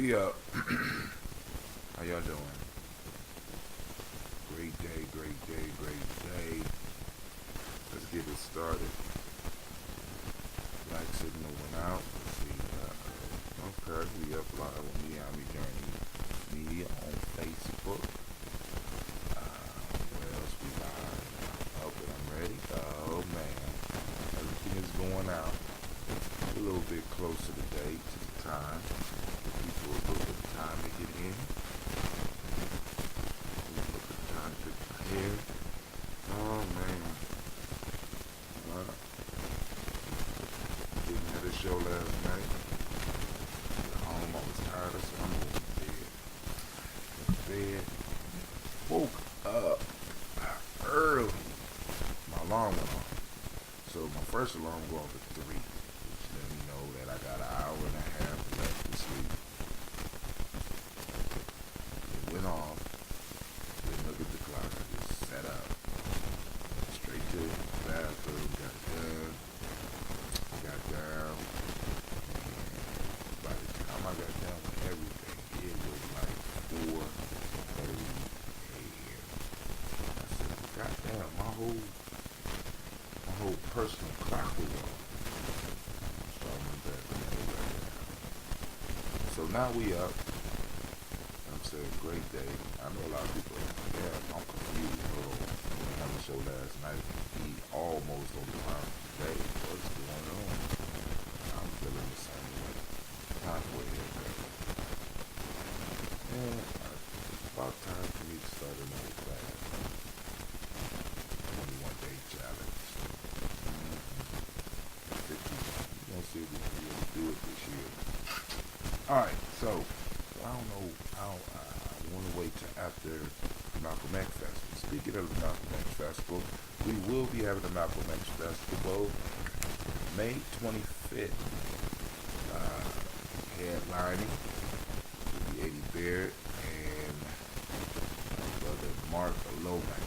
We up. How y'all doing? Great day, great day, great day. Let's get it started. Black signal went out. Let's see. Okay, we up live on Gye-Nyame Journey Media on Facebook. What else we live? I'm up and I'm ready. Oh man, everything is going out. A little bit closer today to the time. People a little bit of time to get in. A little bit of time to get here. Oh man. Didn't have a show last night. Got home, I was tired, so I'm going to bed. Woke up early. My alarm went off. So my first alarm go off at 3. Let me know that I got an hour and a half left to sleep. It went off. Didn't look at the clock. I just sat up. Straight to the bathroom. Got done. Got down. And by the time I got done with everything, it was like 4:30 a.m. I said, goddamn, my whole personal clock was off. So now we up. I'm saying great day. I know a lot of people are like, yeah, I'm confused. Hold on. We didn't have a show last night. He almost on the time today. What's going on? I'm feeling the same way. Time for a haircut. And it's about time for me to start another class. 21-day challenge. 50. We're going to see if we can really do it this year. Alright, so I don't know how I want to wait till after Malcolm X Festival. Speaking of the Malcolm X Festival, we will be having the Malcolm X Festival May 25th. Headlining will be Eddie Barrett and my brother Mark Lomax.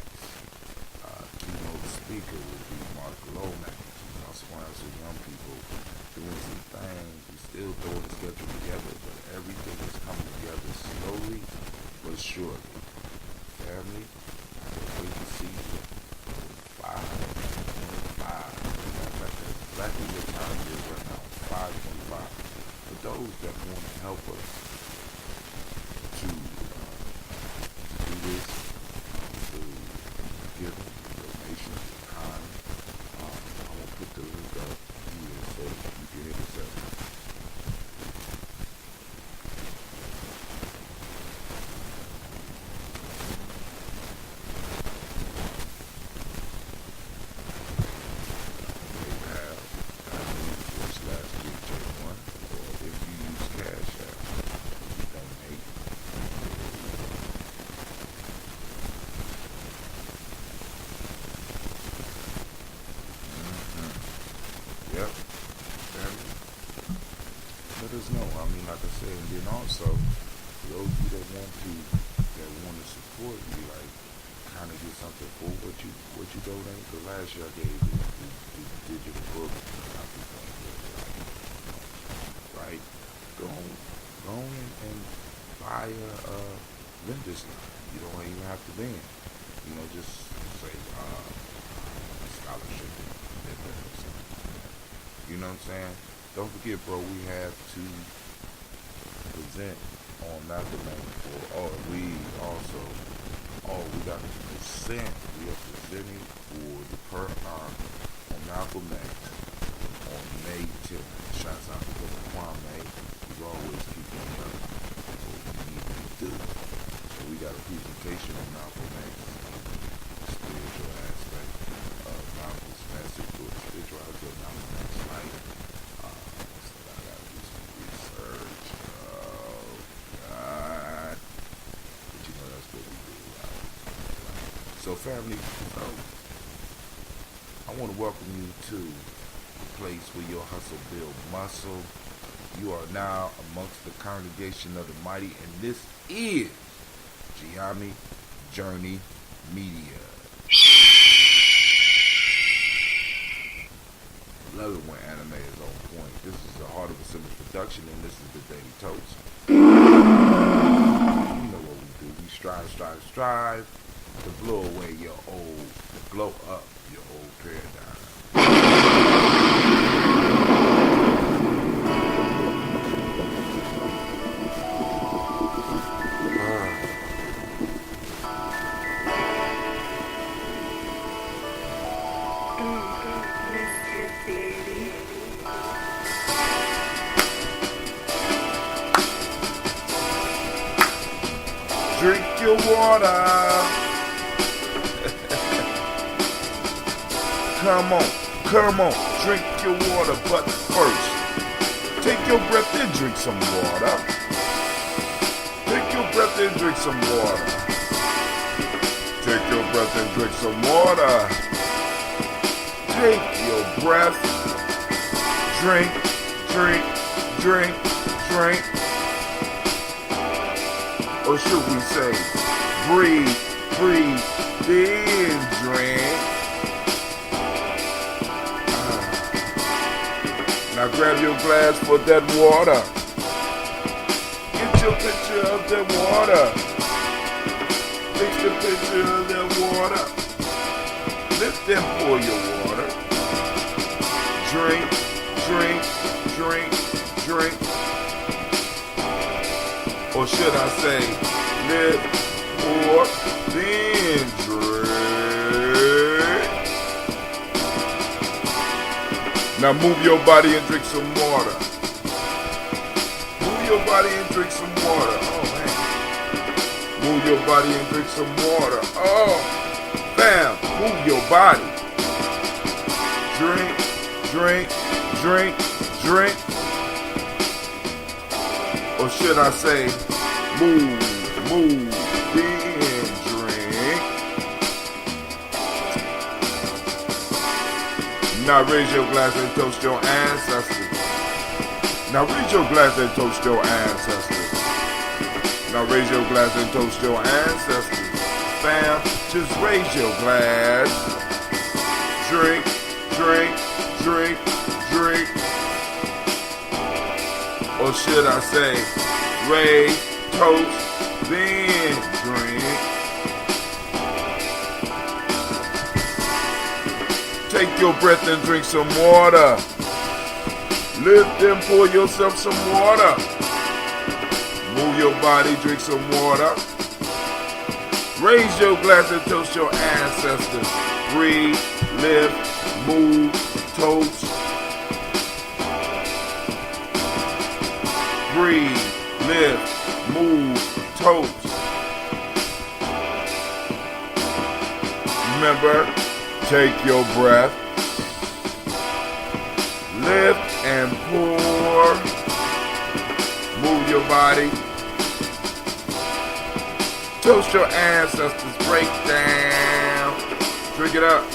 Keynote speaker will be Mark Lomax. Also want to see young people doing some things. We still throwing the schedule together, but everything is coming together slowly but surely. Family, wait to see you. 5:25. That's exactly what time it is right now. 5:25. For those that want to help us to do this, to give donations, time, I'm going to put the link up here so you can hit us up. Yep. Let us know. I mean, like I said, and then also, those of you that want to support me, like, kind of get something for what you donate. Because last year I gave the digital book, right? Go on and buy a vendor's line. You don't even have to bend. You know, just say scholarship. You know what I'm saying? Don't forget, bro, we have to present on Malcolm X we got to present. We are presenting for the per hour on Malcolm X on May 10th. Shouts out to Brother Kwame. We always keep doing what we need to do. So we got a presentation on Malcolm X, spiritual aspect of Malcolm's message, or the spiritual aspect of Malcolm X life. I gotta do some research. Oh God! But you know that's what we do. So family, I want to welcome you to a place where your hustle build muscle. You are now amongst the congregation of the mighty, and this is Gye-Nyame Journey Media. Love it when anime is on point. This is a Heart of a Simple production, and this is the Daily Toast. strive to blow away your old, to blow up your old paradigm. Drink your water. Come on, drink your water, but first, take your breath and drink some water. Take your breath and drink some water. Take your breath and drink some water. Take your breath. Drink. Or should we say, breathe in, drink. Now grab your glass for that water. Get your picture of that water. Fix the picture of that water. Lift and pour your water. Drink. Or should I say, lift, pour, then drink. Now move your body and drink some water. Move your body and drink some water. Oh man. Move your body and drink some water. Oh, bam. Move your body. Drink. Or should I say, move, then drink. Now raise your glass and toast your ancestors. Now raise your glass and toast your ancestors. Now raise your glass and toast your ancestors. Fam, just raise your glass. Drink. Or should I say, raise, toast, then drink. Take your breath and drink some water. Lift and pour yourself some water. Move your body, drink some water. Raise your glass and toast your ancestors. Breathe, lift, move, toast. Breathe, lift, move, toast. Remember, take your breath, lift and pour. Move your body. Toast your ancestors, break down. Drink it up.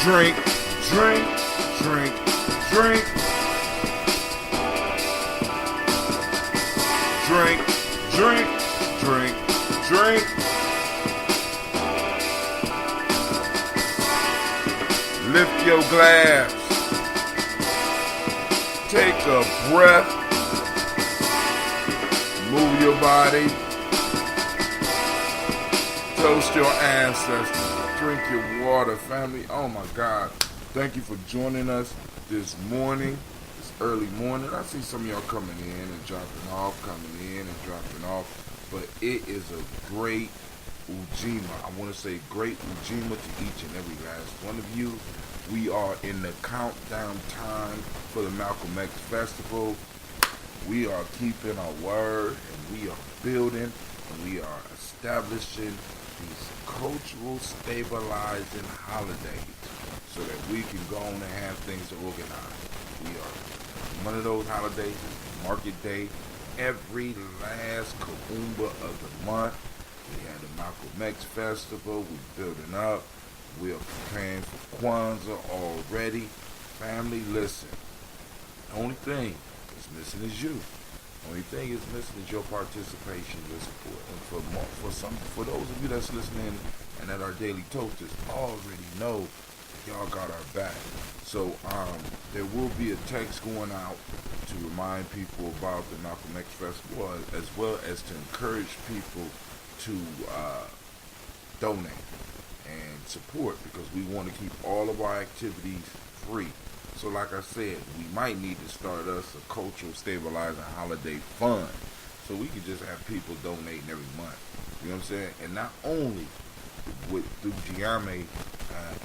Drink. Lift your glass. Take a breath. Move your body. Toast your ancestors. Drink your water, family. Oh my God. Thank you for joining us this morning, this early morning. I see some of y'all coming in and dropping off, But it is a great Ujima. I want to say great Ujima to each and every last one of you. We are in the countdown time for the Malcolm X Festival. We are keeping our word, and we are building, and we are establishing these cultural stabilizing holidays so that we can go on and have things organized. We are one of those holidays is Market Day. Every last Kaumba of the month. We had the Malcolm X Festival. We're building up. We are preparing for Kwanzaa already. Family, listen. The only thing that's missing is you. The only thing is missing is your participation, your support. And for those of you that's listening and at our daily toasters, already know y'all got our back. So there will be a text going out to remind people about the Malcolm X Festival, as well as to encourage people to donate and support, because we want to keep all of our activities free. So like I said, we might need to start us a cultural stabilizing holiday fund, so we could just have people donating every month. You know what I'm saying? And not only through Gye-Nyame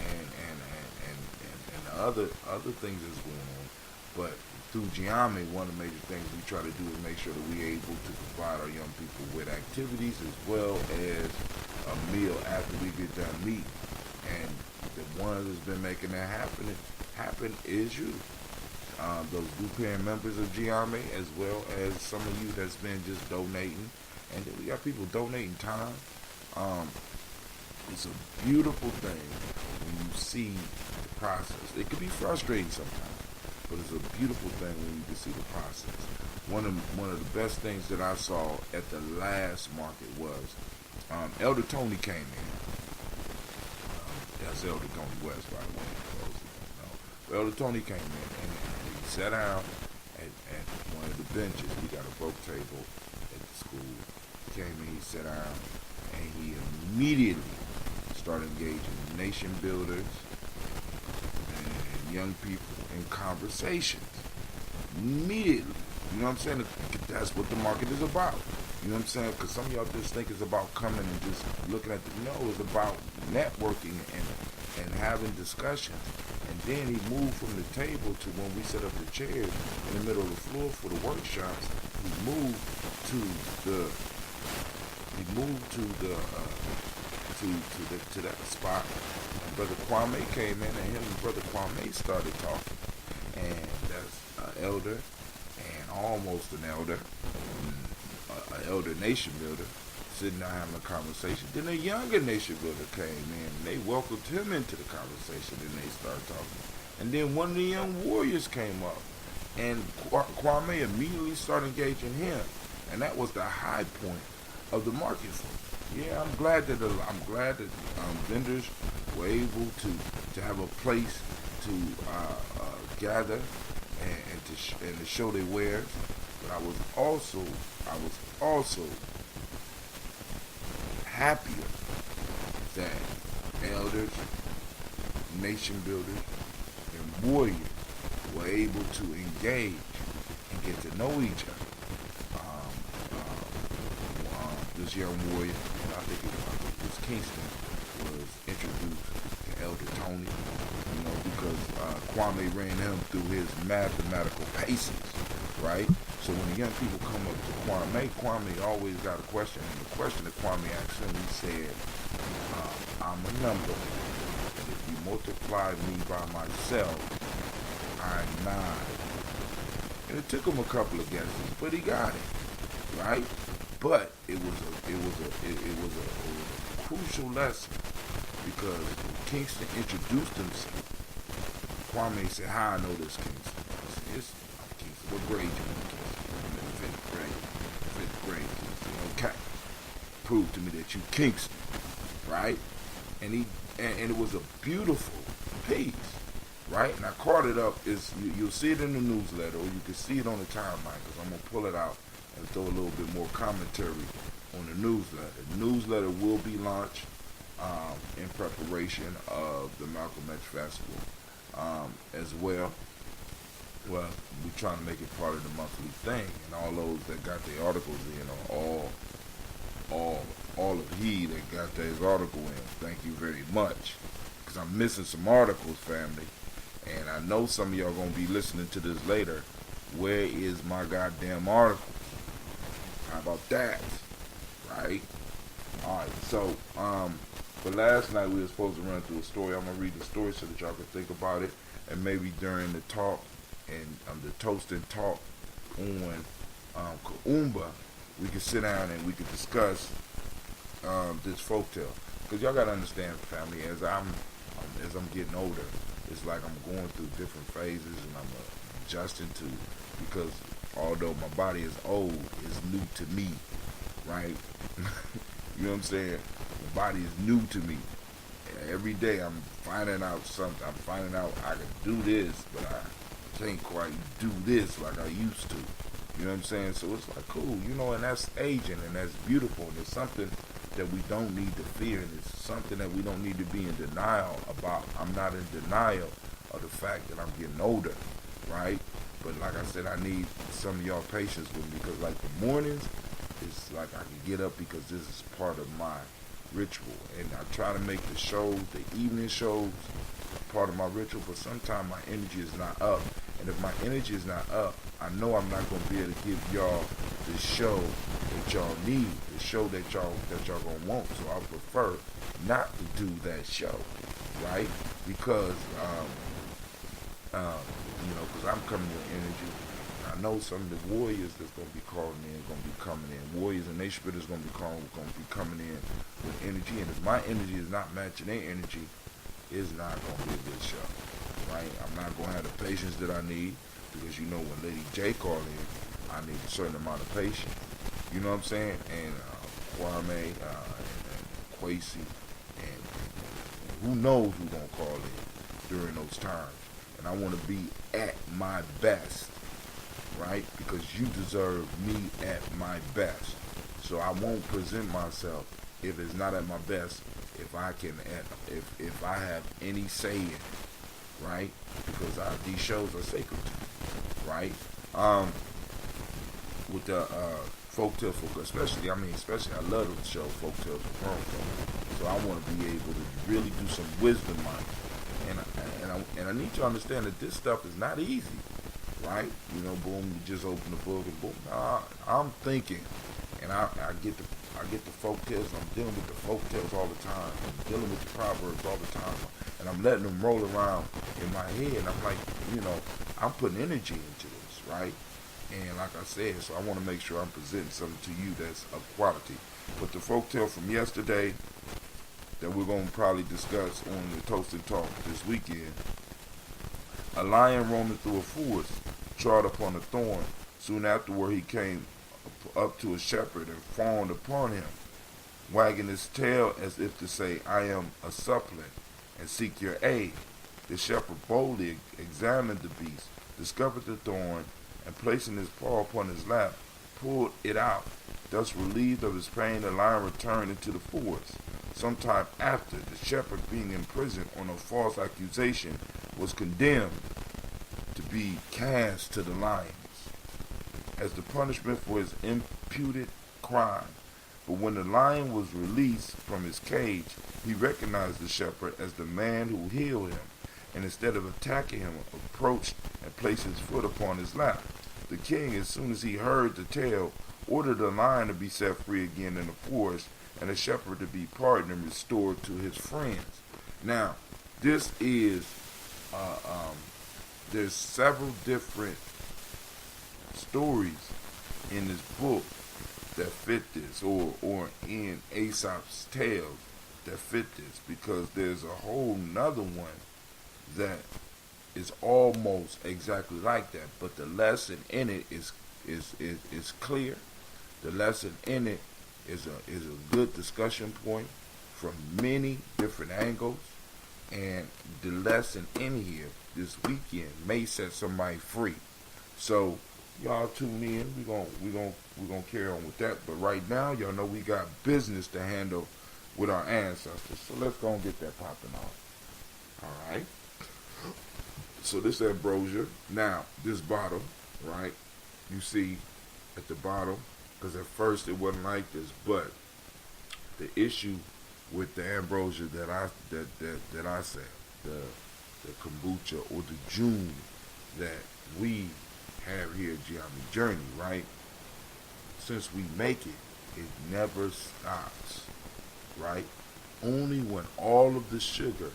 and the other things that's going on, but through Gye-Nyame, one of the major things we try to do is make sure that we're able to provide our young people with activities as well as a meal after we get done meeting. And the one that's been making that happen is you. Those new parent members of Gye-Nyame, as well as some of you that's been just donating. And then we got people donating time. It's a beautiful thing when you see the process. It can be frustrating sometimes, but it's a beautiful thing when you can see the process. One of the best things that I saw at the last market was Elder Tony came in. That's Elder Tony West, by the way, for those who don't know. But Elder Tony came in and he sat down at one of the benches. We got a broke table at the school. He came in, he sat down, and he immediately started engaging nation builders and young people in conversations. Immediately. You know what I'm saying? That's what the market is about. You know what I'm saying? Because some of y'all just think it's about coming and just looking at no, it's about networking and having discussions. And then he moved from the table to when we set up the chairs in the middle of the floor for the workshops. He moved to that spot. And Brother Kwame came in, and him and Brother Kwame started talking. And that's an elder and almost an elder. An elder nation builder sitting down having a conversation. Then a younger nation builder came in and they welcomed him into the conversation and they started talking. And then one of the young warriors came up and Kwame immediately started engaging him. And that was the high point of the market for me. Yeah, I'm glad that vendors were able to have a place to gather and to show their wares. But I was also happier that elders, nation builders, and warriors were able to engage and get to know each other. This young warrior, and I think it was Kingston, was introduced to Elder Tony, because Kwame ran him through his mathematical paces, right? So when the young people come up to Kwame always got a question, and the question that Kwame asked him, he said, I'm a number, and if you multiply me by myself, I'm 9. And it took him a couple of guesses, but he got it, right? But it was a crucial lesson, because when Kingston introduced himself, Kwame said, "How I know this, Kingston?" I said, I'm Kingston. What grade you in, Kingston? I'm in the 5th grade. 5th grade, Kingston. Okay. Prove to me that you Kingston, right? And it was a beautiful piece, right? And I caught it up. You'll see it in the newsletter, or you can see it on the timeline, because I'm gonna pull it out and throw a little bit more commentary on the newsletter. The newsletter will be launched in preparation of the Malcolm X Festival as well. Well, we're trying to make it part of the monthly thing, and all those that got their articles in, or all of he that got their article in, thank you very much, because I'm missing some articles, family, and I know some of y'all gonna be listening to this later. Where is my goddamn article? How about that? Right? Alright, so But last night we were supposed to run through a story. I'm gonna read the story so that y'all can think about it, and maybe during the talk and the toast and talk on Kuumba, we can sit down and we can discuss this folktale. Because y'all gotta understand, family, as I'm getting older, it's like I'm going through different phases and I'm adjusting to, because although my body is old, it's new to me, right? You know what I'm saying? My body is new to me. Every day I'm finding out something. I'm finding out I can do this, but I can't quite do this like I used to. You know what I'm saying? So it's like cool, and that's aging, and that's beautiful, and it's something that we don't need to fear, and it's something that we don't need to be in denial about. I'm not in denial of the fact that I'm getting older, right? But like I said, I need some of y'all patience with me, because like the mornings, it's like I can get up because this is part of my ritual, and I try to make the shows, the evening shows, part of my ritual, but sometimes my energy is not up, and if my energy is not up, I know I'm not going to be able to give y'all the show that y'all need, the show that y'all going to want, so I prefer not to do that show, right? Because, because I'm coming with energy. I know some of the warriors that's going to be calling in, going to be coming in. Warriors and their spirit is going to be coming in with energy. And if my energy is not matching their energy, it's not going to be a good show, right? I'm not going to have the patience that I need, because when Lady J called in, I need a certain amount of patience. You know what I'm saying? And Kwame and Quasi and who knows who's going to call in during those times. And I want to be at my best, right? Because you deserve me at my best. So I won't present myself if it's not at my best, if I have any say in it, right? Because these shows are sacred to me, right? With the folktale, especially I love the show Folktales for Grown Folk. So I want to be able to really do some wisdom mining. And I need you to understand that this stuff is not easy, right? Boom, you just open the book and boom. I'm thinking, and I get the folk tales. I'm dealing with the folk tales all the time. I'm dealing with the proverbs all the time, and I'm letting them roll around in my head. And I'm like, I'm putting energy into this, right? And like I said, so I want to make sure I'm presenting something to you that's of quality. But the folk tale from yesterday that we're going to probably discuss on the Toast and Talk this weekend. A lion roaming through a forest trod upon a thorn. Soon afterward he came up to a shepherd and fawned upon him, wagging his tail as if to say, I am a suppliant and seek your aid. The shepherd boldly examined the beast, discovered the thorn, and placing his paw upon his lap, pulled it out. Thus relieved of his pain, the lion returned into the forest. Some time after, the shepherd, being imprisoned on a false accusation, was condemned to be cast to the lions as the punishment for his imputed crime. But when the lion was released from his cage, he recognized the shepherd as the man who healed him, and instead of attacking him, approached and placed his foot upon his lap. The king, as soon as he heard the tale, ordered the lion to be set free again in the forest, and the shepherd to be pardoned and restored to his friends. Now, this is, there's several different stories in this book that fit this, or in Aesop's tales that fit this, because there's a whole nother one that is almost exactly like that, but the lesson in it is clear. The lesson in it is a good discussion point from many different angles, and the lesson in here this weekend may set somebody free. So y'all tune in. We're gonna carry on with that. But right now, y'all know we got business to handle with our ancestors. So let's go and get that popping off. All right. So this ambrosia. Now this bottle, right? You see at the bottom, because at first it wasn't like this, but the issue with the ambrosia that I sell, the kombucha or the June that we have here at Gye-Nyame Journey, right? Since we make it, it never stops, right? only when all of the sugar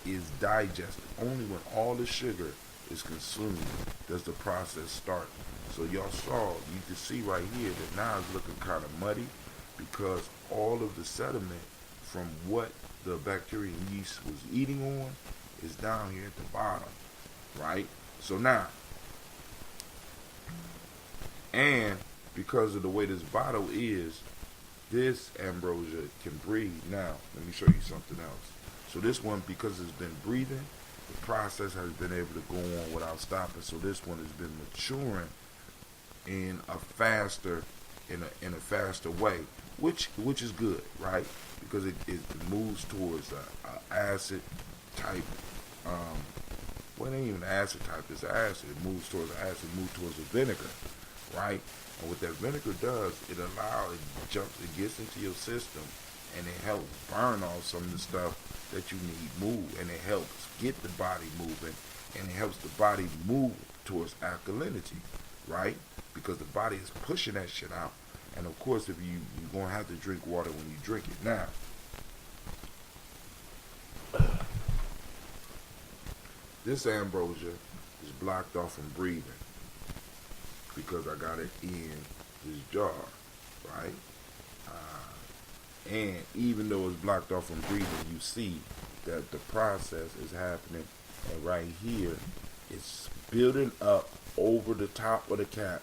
is digested, only when all the sugar is consumed, does the process start. So y'all saw, you can see right here that now it's looking kind of muddy because all of the sediment from what the bacteria and yeast was eating on is down here at the bottom, right? So now, and because of the way this bottle is, this ambrosia can breathe. Now, let me show you something else. So this one, because it's been breathing, the process has been able to go on without stopping. So this one has been maturing in a faster way, which is good, right? Because it moves towards a acid type. Well, it ain't even acid type. It's acid. It moves towards acid. Moves towards a vinegar, right? And what that vinegar does, it gets into your system, and it helps burn off some of the stuff that you need move, and it helps get the body moving, and it helps the body move towards alkalinity, right? Because the body is pushing that shit out. And of course, if you're gonna have to drink water when you drink it. Now, this ambrosia is blocked off from breathing because I got it in this jar, right? And even though it's blocked off from breathing, you see that the process is happening, and right here, it's building up over the top of the cap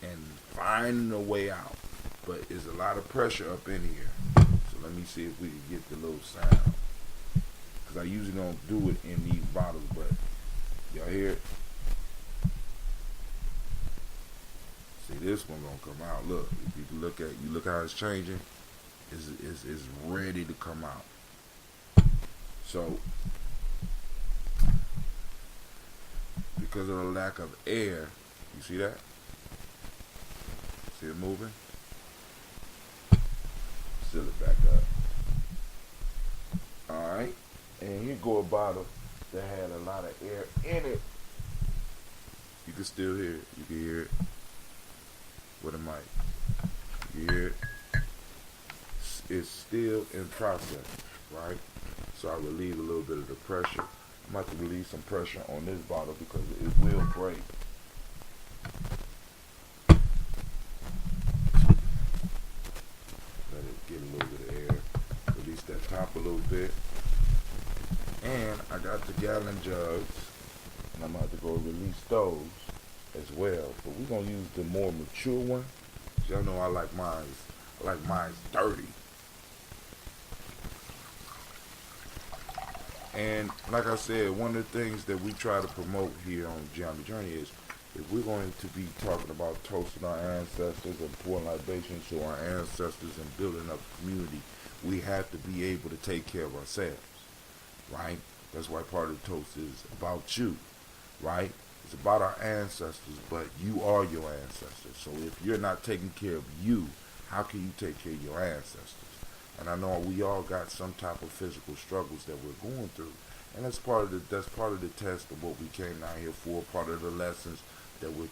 and finding a way out. But there's a lot of pressure up in here. So let me see if we can get the little sound. Because I usually don't do it in these bottles, but y'all hear it? See, this one gonna come out. Look, if you look how it's changing. Is ready to come out. So, because of the lack of air, you see that? See it moving? Seal it back up. Alright. And here go a bottle that had a lot of air in it. You can still hear it. You can hear it with a mic. You hear it? It's still in process, right? So I relieve a little bit of the pressure. I'm about to relieve some pressure on this bottle because it will break. Let it get a little bit of air. Release that top a little bit. And I got the gallon jugs, and I'm about to go release those as well. But we're gonna use the more mature one. Y'all know I like mine dirty. And like I said, one of the things that we try to promote here on Gye-Nyame Journey is if we're going to be talking about toasting our ancestors and pouring libations to our ancestors and building up a community, we have to be able to take care of ourselves, right? That's why part of the toast is about you, right? It's about our ancestors, but you are your ancestors. So if you're not taking care of you, how can you take care of your ancestors? And I know we all got some type of physical struggles that we're going through, and that's part of the test of what we came down here for. Part of the lessons that we're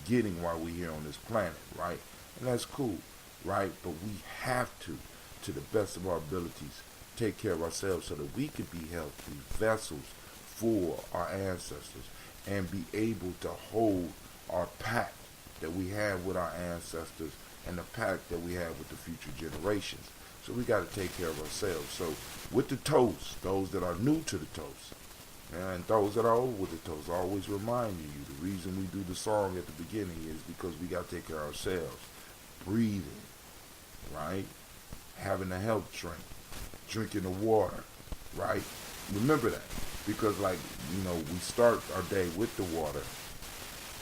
getting while we're here on this planet, right? And that's cool, right? But we have to the best of our abilities, take care of ourselves so that we can be healthy vessels for our ancestors and be able to hold our pact that we have with our ancestors and the pact that we have with the future generations. So we got to take care of ourselves. So with the toast, those that are new to the toast, and those that are old with the toast, I always remind you, the reason we do the song at the beginning is because we got to take care of ourselves. Breathing, right? Having a health drink, drinking the water, right? Remember that. Because we start our day with the water,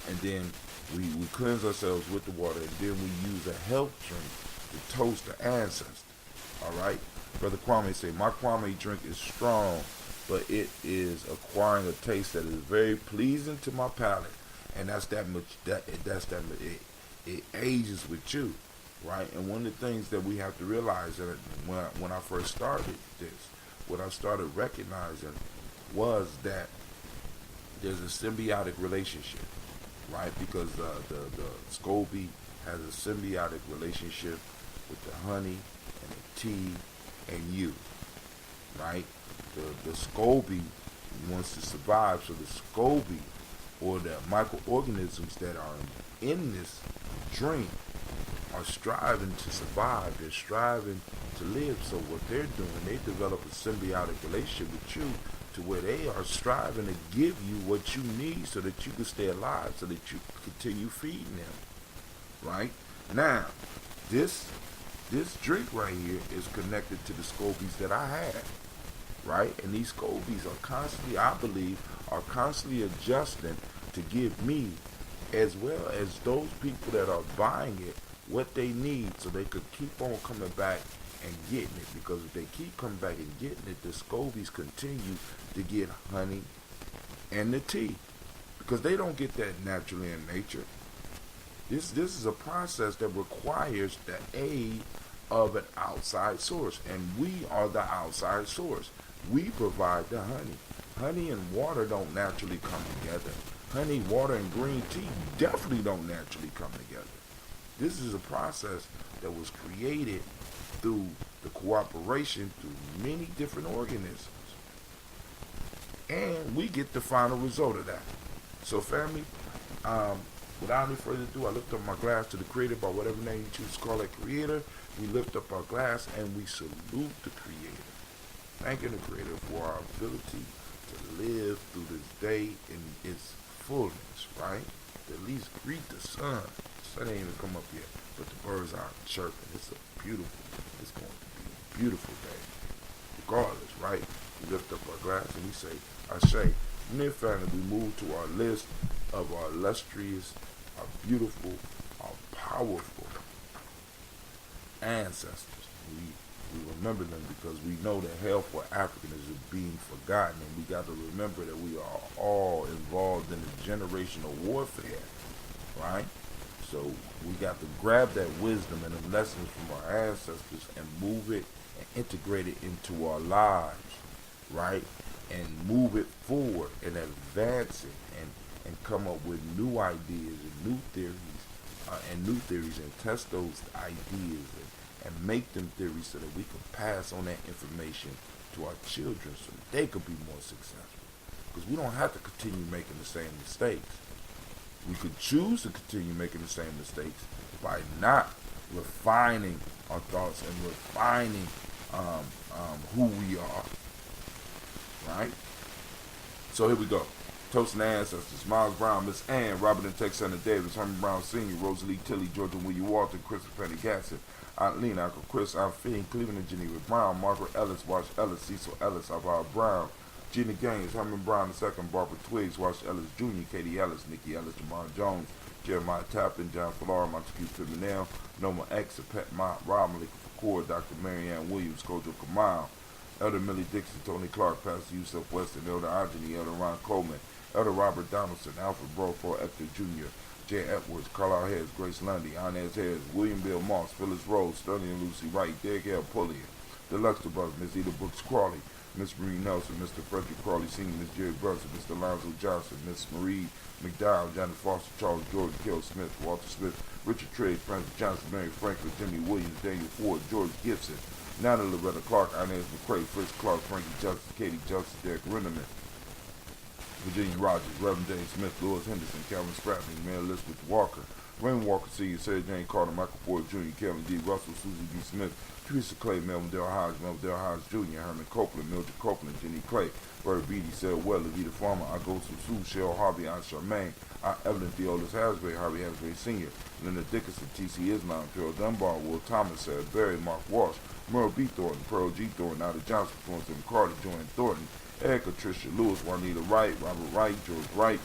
and then we cleanse ourselves with the water, and then we use a health drink to toast the ancestor. All right? Brother Kwame say, my Kwame drink is strong, but it is acquiring a taste that is very pleasing to my palate. And that's that much, it ages with you, right? And one of the things that we have to realize that when I first started this, what I started recognizing was that there's a symbiotic relationship, right? Because the SCOBY has a symbiotic relationship with the honey and the tea and you, right? The SCOBY wants to survive, so the SCOBY, or the microorganisms that are in this drink, are striving to survive. They're striving to live. So what they're doing, they develop a symbiotic relationship with you, to where they are striving to give you what you need so that you can stay alive, so that you continue feeding them. Right? Now, this drink right here is connected to the scobies that I have. Right? And these scobies are constantly, I believe, are constantly adjusting to give me, as well as those people that are buying it, what they need so they could keep on coming back and getting it. Because if they keep coming back and getting it, the scobies continue to get honey and the tea, because they don't get that naturally in nature. This is a process that requires the aid of an outside source, and we are the outside source. We provide the honey. Honey and water don't naturally come together. Honey, water, and green tea definitely don't naturally come together. This is a process that was created through the cooperation through many different organisms. And we get the final result of that. So family, without any further ado, I lift up my glass to the Creator, by whatever name you choose to call that Creator. We lift up our glass and we salute the Creator. Thanking the Creator for our ability to live through this day in its fullness, right? To at least greet the sun. The sun ain't even come up yet, but the birds are chirping. It's going to be a beautiful day. Regardless, right? We lift up our glass and we say, Ashe. And then finally, we move to our list of our illustrious, our beautiful, our powerful ancestors. We remember them because we know that hell for Africans is being forgotten, and we got to remember that we are all involved in the generational warfare, right? So we got to grab that wisdom and the lessons from our ancestors and move it and integrate it into our lives, right? And move it forward and advance it and come up with new ideas and new theories and test those ideas and make them theories so that we can pass on that information to our children so that they could be more successful. Because we don't have to continue making the same mistakes. We could choose to continue making the same mistakes by not refining our thoughts and refining who we are. Right? So here we go. Toasting the ancestors: Miles Brown, Miss Ann, Robert and Texana Davis, Herman Brown Sr., Rosalie Tilley, Georgia William Walton, Christopher Penny Gasson, Aunt Lena, Uncle Chris, Aunt Finn, Cleveland and Geneva Brown, Margaret Ellis, Wash Ellis, Cecil Ellis, Alvaro Brown, Gina Gaines, Herman Brown II, Barbara Twiggs, Wash Ellis Jr., Katie Ellis, Nikki Ellis, Jamar Jones, Jeremiah Tappan, John Flora, Montague Pimenel, Noma X, Pet Mott, Rob Malika Fakour, Dr. Marianne Williams, Kojo Kamal, Elder Millie Dixon, Tony Clark, Pastor Yusuf Weston, Elder Ajani, Elder Ron Coleman, Elder Robert Donaldson, Alfred Broford, Hector Jr., Jay Edwards, Carlisle Heads, Grace Lundy, Inez Harris, William Bill Moss, Phyllis Rose, Sterling and Lucy Wright, Derek L. Pulliam, the Luxor Brothers, Miss Eda Brooks Crawley, Miss Marie Nelson, Mr. Frederick Crawley Sr., Miss Jerry Brunson, Mr. Lonzo Johnson, Miss Marie McDowell, Johnny Foster, Charles Jordan, Kell Smith, Walter Smith, Richard Trigg, Francis Johnson, Mary Franklin, Jimmy Williams, Daniel Ford, George Gibson, Nana Loretta Clark, Inez McCrae, Fritz Clark, Frankie Justice, Katie Justice, Derek Renneman, Virginia Rogers, Reverend James Smith, Louis Henderson, Calvin Stratton, Mary Elizabeth Walker, Raymond Walker Sr., Sarah Jane Carter, Michael Ford Jr., Kevin D. Russell, Susie B. Smith, Teresa Clay, Melvin Dale Hodge Jr., Herman Copeland, Mildred Copeland, Jenny Clay, Bird Beatty, Sarah Weller, Vita Farmer, Agosu Sue, Cheryl Harvey, Aunt Charmaine, Aunt Evelyn Theolis Hasbury, Harvey Hasbury Sr., Linda Dickinson, T.C. Islam, Gerald Dunbar, Will Thomas, Sarah Berry, Mark Walsh, Merle B. Thornton, Pearl G. Thornton, Nada Johnson, Florence M. Carter, Joanne Thornton, Erica Tricia Lewis, Juanita Wright, Robert Wright, George Wright,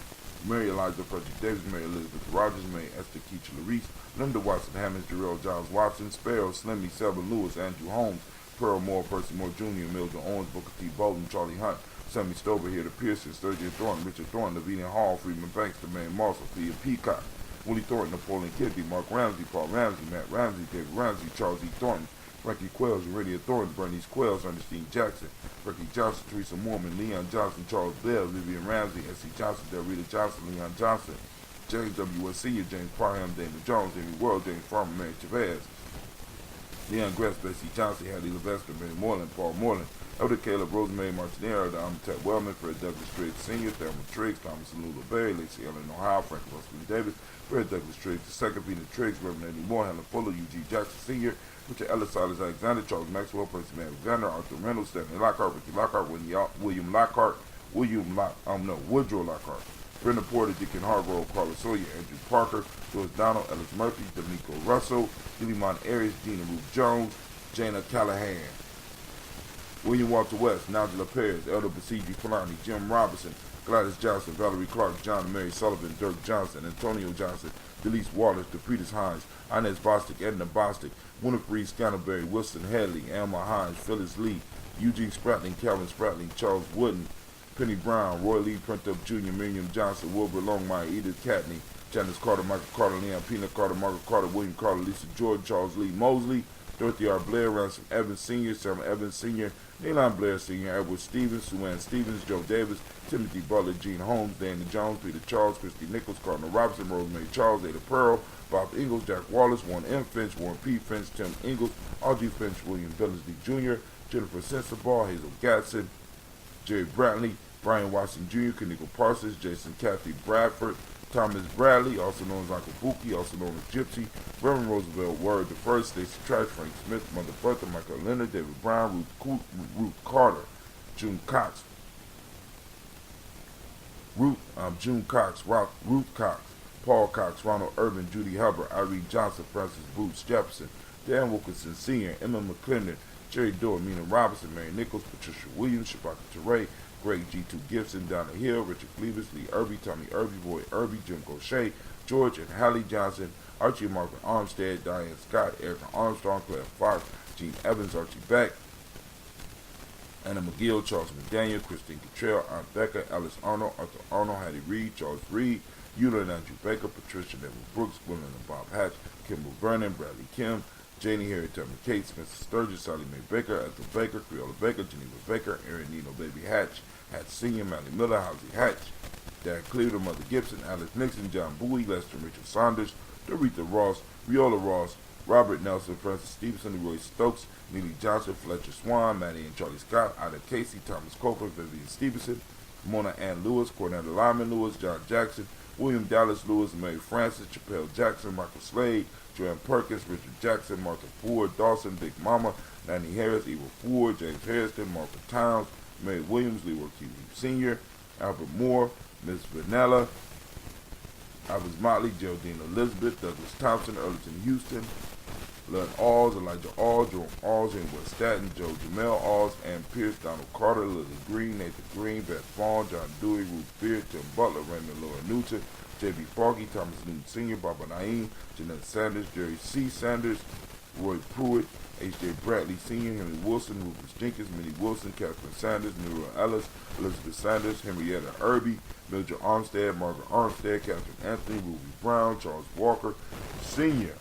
Mary Elijah Frederick Davis, Mary Elizabeth Rogers, Mary Esther Keach Larice, Linda Watson Hammonds, Jarrell Giles Watson, Sparrow, Slimmy, Selma Lewis, Andrew Holmes, Pearl Moore, Percy Moore Jr., Mildred Owens, Booker T. Bolden, Charlie Hunt, Sammy Stover, here to Pearson, Sturgeon Thornton, Richard Thornton, Lavinia Hall, Freeman Banks, Jermaine Marshall, Thea Peacock, Willie Thornton, Napoleon Kennedy, Mark Ramsey, Paul Ramsey, Matt Ramsey, David Ramsey, Charles E. Thornton, Frankie Quells, Uridia Thornton, Bernice Quells, Ernestine Jackson, Ricky Johnson, Teresa Moorman, Leon Johnson, Charles Bell, Vivian Ramsey, S.C. Johnson, Delrita Johnson, Leon Johnson, James W. S. Sr., James Parham, Daniel Jones, Amy World, James Farmer, Mary Chavez, Leon Gress, Bessie Johnson, Hattie Levesque, Mary Moreland, Paul Moreland, Elder Caleb, Rosemary Martinez, Elder Amatet Wellman, Fred Douglas Triggs Sr., Thelma Triggs, Thomas and Lula Berry, Lacey Ellen Ohio, Frank Russell Davis, Fred Douglas Triggs, the second Peter Triggs, Reverend Eddie Moore, Helen Fuller, Eugene Jackson Sr., Richard Ellis, Silas Alexander, Charles Maxwell, Prince Alexander, Arthur Reynolds, Stanley Lockhart, Ricky Lockhart, William Lockhart, Woodrow Lockhart, Brenda Porter, Deacon Hargrove, Carla Sawyer, Andrew Parker, George Donald, Ellis Murphy, D'Amico Russell, Julie Aries, Gina Ruth Jones, Jana Callahan, William Walter West, Nigella Perez, Elder Basiji Fulani, Jim Robinson, Gladys Johnson, Valerie Clark, John and Mary Sullivan, Dirk Johnson, Antonio Johnson, Delise Wallace, DePretis Hines, Inez Bostic, Edna Bostic, Winifred Scantleberry, Wilson Hadley, Alma Hines, Phyllis Lee, Eugene Spratling, Calvin Spratling, Charles Wooden, Penny Brown, Roy Lee Printup Jr., Miriam Johnson, Wilbur Longmire, Edith Catney, Janice Carter, Michael Carter, Leon Peanut Carter, Margaret Carter, William Carter, Lisa Jordan, Charles Lee Mosley, Dorothy R. Blair, Ransom Evans Sr., Sam Evans Sr., Neilon Blair Sr., Edward Stevens, Sue Ann Stevens, Joe Davis, Timothy Butler, Gene Holmes, Dana Jones, Peter Charles, Christy Nichols, Cardinal Robinson, Rosemary Charles, Ada Pearl, Bob Ingalls, Jack Wallace, Warren M. Finch, Warren P. Finch, Tim Ingalls, Audrey Finch, William Billingsley Jr., Jennifer Sensabaugh, Hazel Gatson, Jerry Brantley, Brian Watson Jr., Kanico Parsons, Jason Kathy Bradford, Thomas Bradley, also known as Uncle Buki, also known as Gypsy, Reverend Roosevelt Word the First, Stacey Trash, Frank Smith, Mother Bertha, Michael Leonard, David Brown, Ruth Carter, June Cox, June Cox, Ruth Cox, Paul Cox, Ronald Urban, Judy Hubbard, Irene Johnson, Francis Boots Jefferson, Dan Wilkinson Sr., Emma McClendon, Jerry Dorr, Mina Robinson, Mary Nichols, Patricia Williams, Shabaka Teray, Greg G2 Gibson, Donna Hill, Richard Cleavis, Lee Irby, Tommy Irby, Roy Irby, Jim Gaucher, George and Hallie Johnson, Archie and Margaret Armstead, Diane Scott, Erica Armstrong, Claire Fox, Gene Evans, Archie Beck, Anna McGill, Charles McDaniel, Christine Cottrell, Aunt Becca, Alice Arnold, Arthur Arnold, Hattie Reed, Charles Reed, Eula and Andrew Baker, Patricia Neville Brooks, Gwendolyn and Bob Hatch, Kimball Vernon, Bradley Kim, Janie Harriet Tubman Kate, Spencer Sturgis, Sally Mae Baker, Ethel Baker, Creola Baker, Geneva Baker, Erin Nino Baby Hatch, Hatch Sr., Mally Miller, Housie Hatch, Dad Cleveland, Mother Gibson, Alex Nixon, John Bowie, Lester Richard Saunders, Doretha Ross, Viola Ross, Robert Nelson, Francis Stevenson, Roy Stokes, Neely Johnson, Fletcher Swan, Maddie and Charlie Scott, Ida Casey, Thomas Copeland, Vivian Stevenson, Mona Ann Lewis, Cornetta Lyman Lewis, John Jackson, William Dallas Lewis, Mary Francis, Chappelle Jackson, Michael Slade, Joanne Perkins, Richard Jackson, Martha Ford, Dawson, Big Mama, Nanny Harris, Eva Ford, James Harrison, Martha Towns, Mary Williams, Leroy Q. Sr., Albert Moore, Miss Vanella, Albert Motley, Geraldine Elizabeth, Douglas Thompson, Earlton Houston, Lynn Alls, Elijah Alls, Jerome Alls, Jane West Staten, Joe Jamel Alls, Ann Pierce, Donald Carter, Lily Green, Nathan Green, Beth Vaughn, John Dewey, Ruth Beard, Tim Butler, Raymond Laura Newton, J.B. Foggy, Thomas Newton Sr., Baba Naeem, Jeanette Sanders, Jerry C. Sanders, Roy Pruitt, H.J. Bradley Sr., Henry Wilson, Rufus Jenkins, Minnie Wilson, Catherine Sanders, Nero Ellis, Elizabeth Sanders, Henrietta Irby, Mildred Armstead, Margaret Armstead, Catherine Anthony, Ruby Brown, Charles Walker Sr.,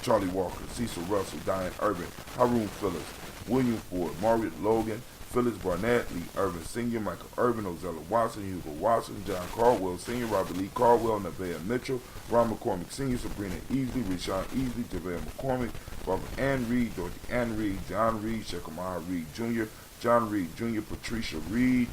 Charlie Walker, Cecil Russell, Diane Urban, Haroon Phillips, William Ford, Margaret Logan, Phyllis Barnett, Lee Irvin Sr., Michael Urban, Ozella Watson, Hugo Watson, John Caldwell Sr., Robert Lee Caldwell, Nevaeh Mitchell, Ron McCormick Sr., Sabrina Easley, Rashawn Easley, Javale McCormick, Barbara Ann Reed, Dorothy Ann Reed, John Reed, Shekamaha Reed Jr., John Reed Jr., Patricia Reed,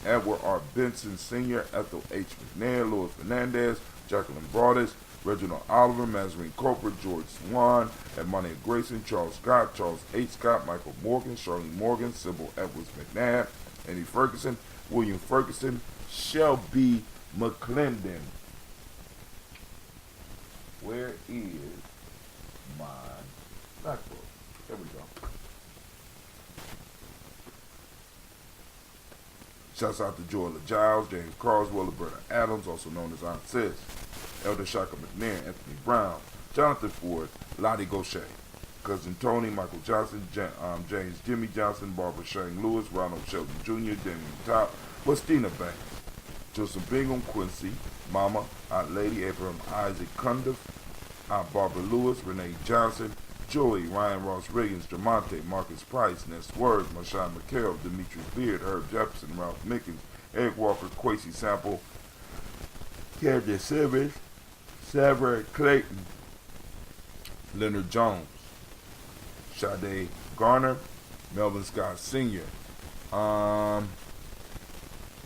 Edward R. Benson Sr., Ethel H. McNair, Louis Fernandez, Jacqueline Broadus, Reginald Oliver, Mazarine Cooper, George Swan, Edmonia Grayson, Charles Scott, Charles H. Scott, Michael Morgan, Charlene Morgan, Sybil Edwards McNabb, Eddie Ferguson, William Ferguson, Shelby McClendon. Where is my black book? There we go. Shouts out to Joella Giles, James Carswell, Roberta Adams, also known as Aunt Sis, Elder Shaka McNair, Anthony Brown, Jonathan Ford, Lottie Gaucher, Cousin Tony, Michael Johnson, James Jimmy Johnson, Barbara Shane Lewis, Ronald Shelton Jr., Damian Top, Westina Banks, Joseph Bingham, Quincy, Mama, Aunt Lady, Abraham Isaac Cundiff, Aunt Barbara Lewis, Renee Johnson, Joey, Ryan Ross Riggins, Jamonte, Marcus Price, Ness Words, Marshawn McHale, Demetrius Beard, Herb Jefferson, Ralph Mickens, Eric Walker, Quasi Sample, Candace Simmons, Savard Clayton, Leonard Jones, Sade Garner, Melvin Scott Sr. Um,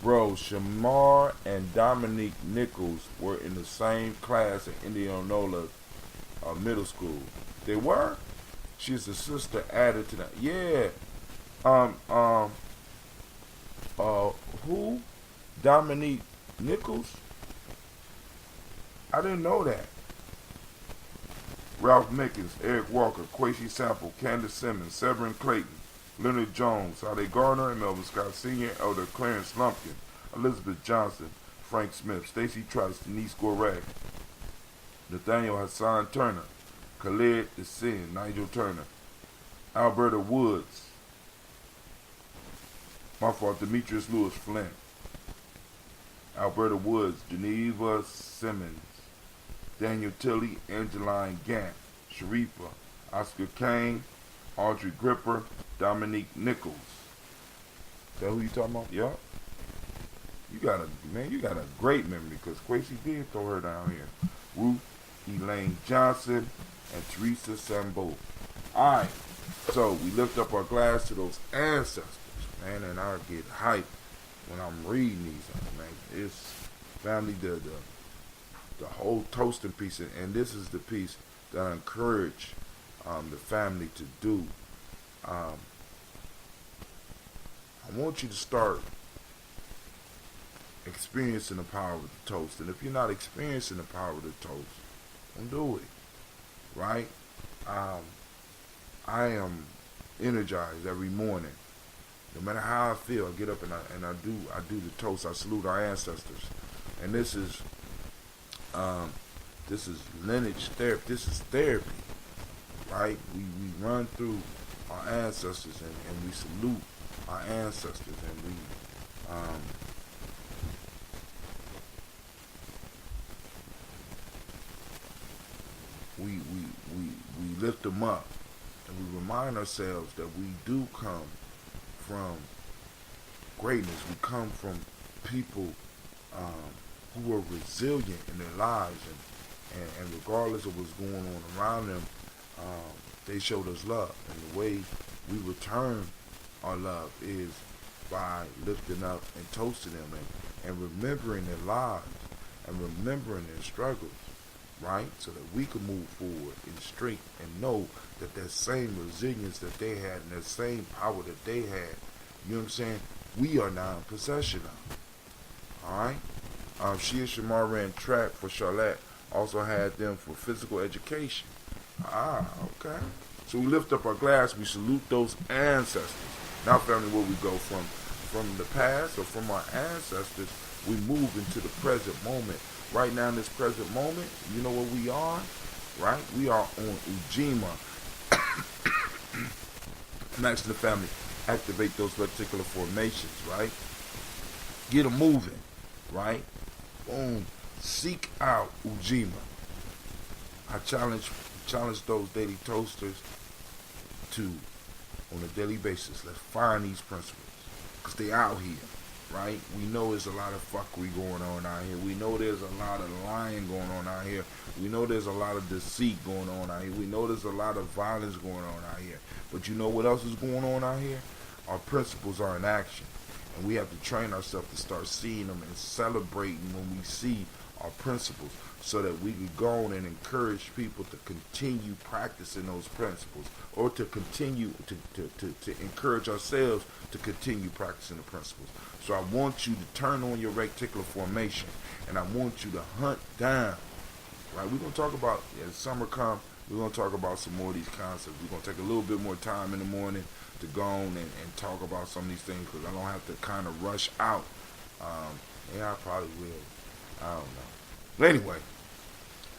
Bro, Shamar and Dominique Nichols were in the same class at Indianola Middle School. They were? She's a sister added to that. Yeah. Um, um, who? Dominique Nichols? I didn't know that. Ralph Mickens, Eric Walker, Quasi Sample, Candace Simmons, Severin Clayton, Leonard Jones, Sade Garner, and Melvin Scott Sr., Elder Clarence Lumpkin, Elizabeth Johnson, Frank Smith, Stacey Trice, Denise Gorey, Nathaniel Hassan Turner, Khalid Dessin, Nigel Turner, Alberta Woods, my fault, Demetrius Lewis Flint, Alberta Woods, Geneva Simmons, Daniel Tilley, Angeline Gant, Sharifa, Oscar Kane, Audrey Gripper, Dominique Nichols. Is that who you talking about? Yup. You got a great memory because Quasi did throw her down here. Ruth Elaine Johnson and Teresa Sambo. Alright, so we lift up our glass to those ancestors, man, and I get hyped when I'm reading these, man. It's family, the whole toasting piece, and this is the piece that I encourage the family to do. I want you to start experiencing the power of the toast. And if you're not experiencing the power of the toast, don't do it. Right? I am energized every morning. No matter how I feel, I get up and I do the toast. I salute our ancestors. And this is lineage therapy. This is therapy. Right? We run through our ancestors and we salute our ancestors and we lift them up and we remind ourselves that we do come from greatness. We come from people who are resilient in their lives and regardless of what's going on around them, they showed us love. And the way we return our love is by lifting up and toasting them and remembering their lives and remembering their struggles, right? So that we can move forward in strength and know that that same resilience that they had and that same power that they had, you know what I'm saying, we are now in possession of. Alright? She and Shamar ran track for Charlotte, also had them for physical education. Okay. So we lift up our glass, we salute those ancestors. Now, family, where we go from the past or from our ancestors, we move into the present moment. Right now in this present moment, you know where we are? Right? We are on Ujima. I'm asking the family, activate those reticular formations, right? Get them moving, right? Boom. Seek out Ujima. I challenge those daily toasters to, on a daily basis, let's find these principles. Because they out here, right? We know there's a lot of fuckery going on out here. We know there's a lot of lying going on out here. We know there's a lot of deceit going on out here. We know there's a lot of violence going on out here. But you know what else is going on out here? Our principles are in action. And we have to train ourselves to start seeing them and celebrating when we see our principles so that we can go on and encourage people to continue practicing those principles or to continue to encourage ourselves to continue practicing the principles. So I want you to turn on your reticular formation and I want you to hunt down, right? We're going to talk about, as summer comes, we're going to talk about some more of these concepts. We're going to take a little bit more time in the morning to go on and talk about some of these things because I don't have to kind of rush out. Yeah, I probably will. I don't know. But anyway,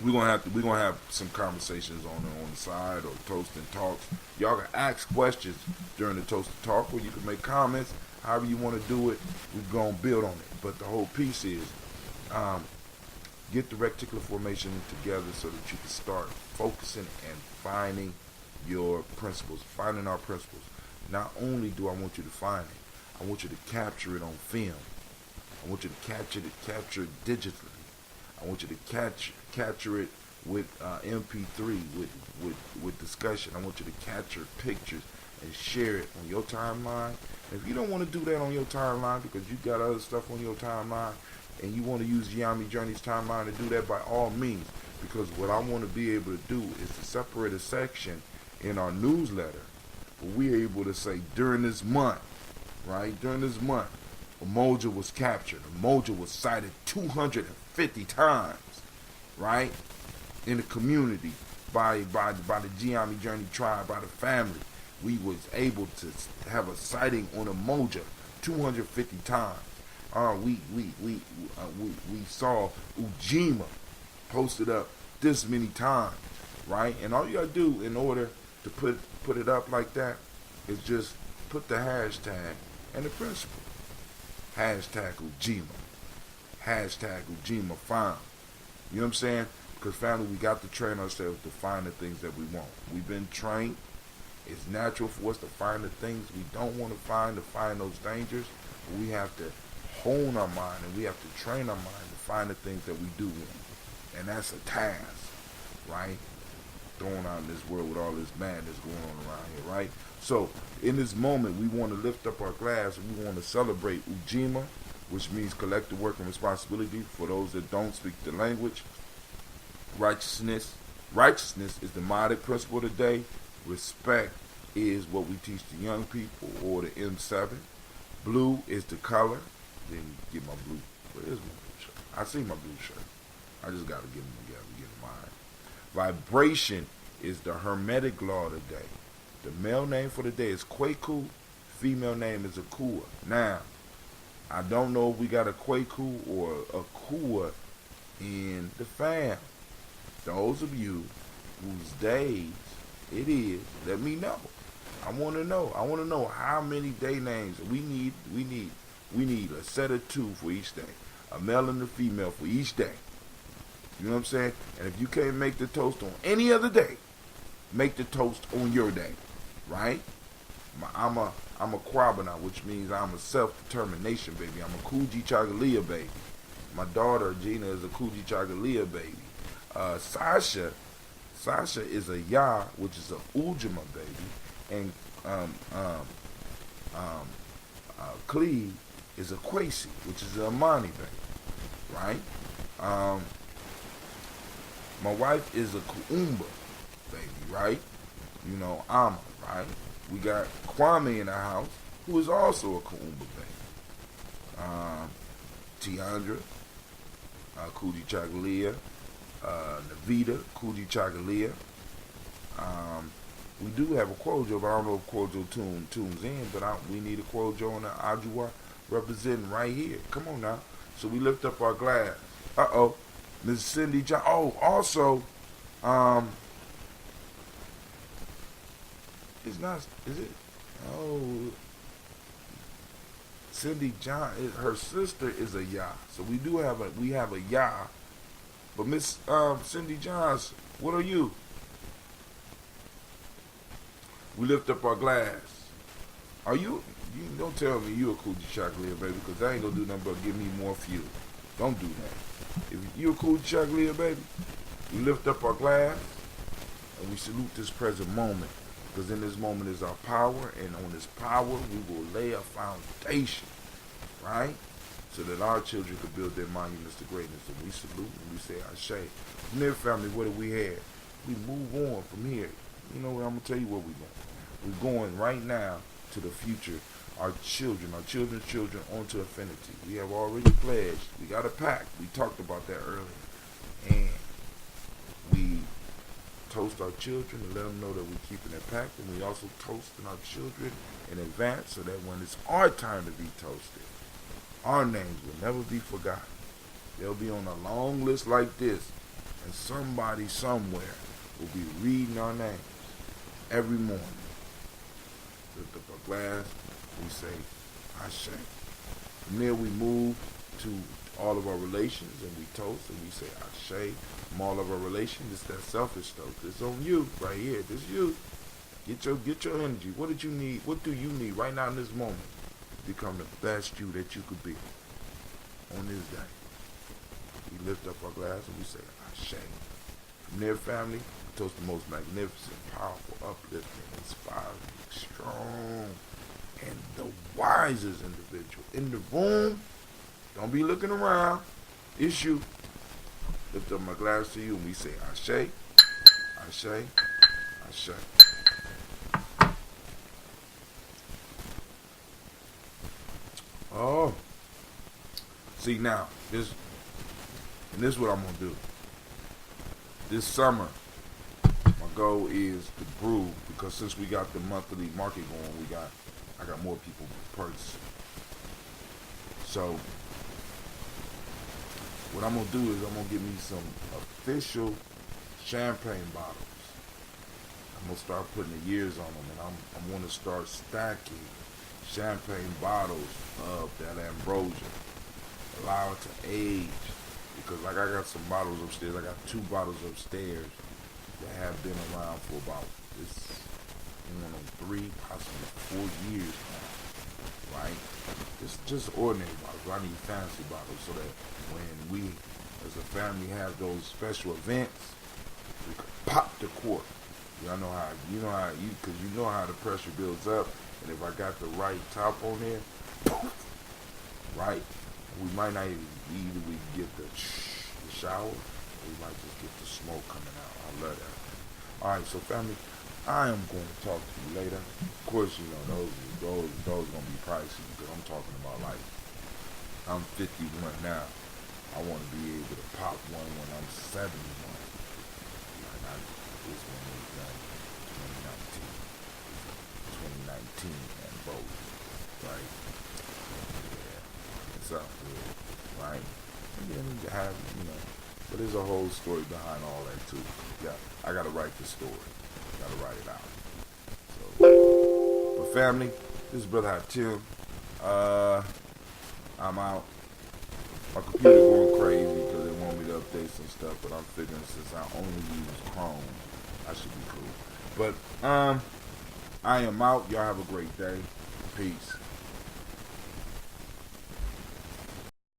we're gonna have some conversations on the side or toast and talks. Y'all can ask questions during the toast and talk, or you can make comments. However you want to do it, we're gonna build on it. But the whole piece is get the reticular formation together so that you can start focusing and finding your principles, finding our principles. Not only do I want you to find it, I want you to capture it on film. I want you to capture it digitally. I want you to capture it with MP3, with discussion. I want you to capture pictures and share it on your timeline. If you don't want to do that on your timeline because you got other stuff on your timeline and you want to use Gye-Nyame Journey's timeline to do that, by all means. Because what I want to be able to do is to separate a section in our newsletter where we're able to say during this month, right? During this month, Umoja was captured. Umoja was cited 250 times, right? In the community by the Gye-Nyame Journey tribe, by the family. We was able to have a sighting on Umoja 250 times. We saw Ujima posted up this many times, right? And all you gotta do in order to put it up like that is just put the hashtag and the principle. Hashtag Ujima. Hashtag Ujima found. You know what I'm saying? Because family, we got to train ourselves to find the things that we want. We've been trained. It's natural for us to find the things we don't want to find those dangers. But we have to hone our mind and we have to train our mind to find the things that we do want. And that's a task, right? Going out in this world with all this madness going on around here, right? So, in this moment, we want to lift up our glass and we want to celebrate Ujima, which means collective work and responsibility for those that don't speak the language. Righteousness is the modic principle today. Respect is what we teach the young people, or the M7. Blue is the color. Then get my blue. Where is my blue shirt? I see my blue shirt. I just got to get them together, get mine. Vibration is the hermetic law today. The male name for the day is Kwaku. Female name is Akua. Now, I don't know if we got a Kwaku or Akua in the fam. Those of you whose days it is, let me know. I want to know. I want to know how many day names we need. We need a set of 2 for each day. A male and a female for each day. You know what I'm saying? And if you can't make the toast on any other day, make the toast on your day, right? I'm a Kwabana, which means I'm a self-determination baby. I'm a Kuji Chagalia baby. My daughter Gina is a Kuji Chagalia baby. Sasha is a Ya, which is a Ujima baby, and Cleve is a Kwesi, which is a Amani baby, right? My wife is a Kuumba baby, right? You know, Ama, right? We got Kwame in the house, who is also a Kuumba baby. Tiandra, Kuji Chagalia, Navita, Kuji Chagalia. We do have a Kwojo, but I don't know if Kwojo tunes in, but we need a Kwojo and an Ajua representing right here. Come on now. So we lift up our glass. Uh-oh. Miss Cindy John. Oh, also, it's not, is it? Oh, Cindy John, her sister is a Ya. So we have a Ya. But Miss Cindy Johns, what are you? We lift up our glass. Are you don't tell me you a Kuji Chagalia, baby, because that ain't gonna do nothing but give me more fuel. Don't do that. If you a Kuji Chagalia, baby, we lift up our glass and we salute this present moment. Because in this moment is our power, and on this power we will lay a foundation, right? So that our children could build their monuments to greatness. And we salute and we say, Ashe. From there, family, what do we have? We move on from here. You know what, I'm going to tell you where we're going. We're going right now to the future. Our children's children, onto infinity. We have already pledged. We got a pact. We talked about that earlier. And we toast our children and let them know that we're keeping that pact. And we also toasting our children in advance so that when it's our time to be toasted, our names will never be forgotten. They'll be on a long list like this, and somebody somewhere will be reading our names every morning. Lift up our glass, we say, Ashe. From there we move to all of our relations, and we toast, and we say, Ashe. From all of our relations, it's that selfish toast. It's on you, right here. This you. Get your energy. What did you need? What do you need right now in this moment? Become the best you that you could be on this day. We lift up our glass and we say, Ashe. From their family, I toast the most magnificent, powerful, uplifting, inspiring, strong, and the wisest individual in the room. Don't be looking around. It's you. Lift up my glass to you and we say, Ashe, Ashe, Ashe. Oh. See now, this is what I'm gonna do. This summer, my goal is to brew, because since we got the monthly market going, I got more people purchasing. So what I'm gonna do is I'm gonna get me some official champagne bottles. I'm gonna start putting the years on them, and I'm gonna start stacking champagne bottles of that ambrosia. Allow it to age, because like I got some bottles upstairs. I got 2 bottles upstairs that have been around for about this 3, possibly 4 years now. Right? Just ordinary bottles. I need fancy bottles so that when we as a family have those special events, we can pop the cork. Y'all know how because you know how the pressure builds up, and if I got the right top on there, right, we might not either we get the shower, or we might just get the smoke coming out. I love that. All right, so family, I am going to talk to you later. Of course, you know those gonna be pricey, because I'm talking about, like, I'm 51 now. I want to be able to pop one when I'm 71. Like this one was done 2019 and both, right? Yeah, it's up good, right? And then you have, but there's a whole story behind all that too. Yeah, I gotta write the story. Gotta write it out. So, but family, this is Brother Tim. I'm out. My computer going crazy because they want me to update some stuff, but I'm figuring since I only use Chrome, I should be cool. But I am out. Y'all have a great day. Peace.